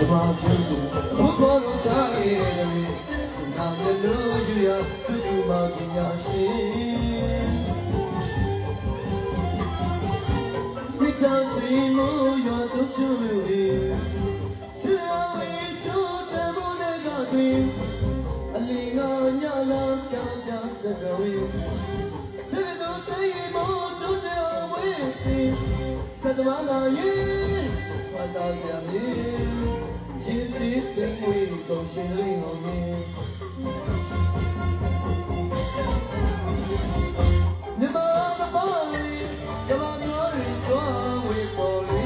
ဘာပြုလို့ဘုရားတော်ချရဲ့စနာမလို့ယူရသူ့မှာပညာရှင်မိသားစုမို့ရတော့ချလို့စရာဝေတို့တမိုးနဲ့ကတွင်အလင်းကညလာကြောင်ကြောင်စကြဝဠာသူတို့စိတ်မို့တို့တော်ဝေးစီစတမလာရဲ့ဘာသာစရာမြေရင်စီပင်ဝေးကုန်ရှင်လေးဟောမင်းမြမပါလီကမမျိုးရီချွာဝေးပေါ်လီ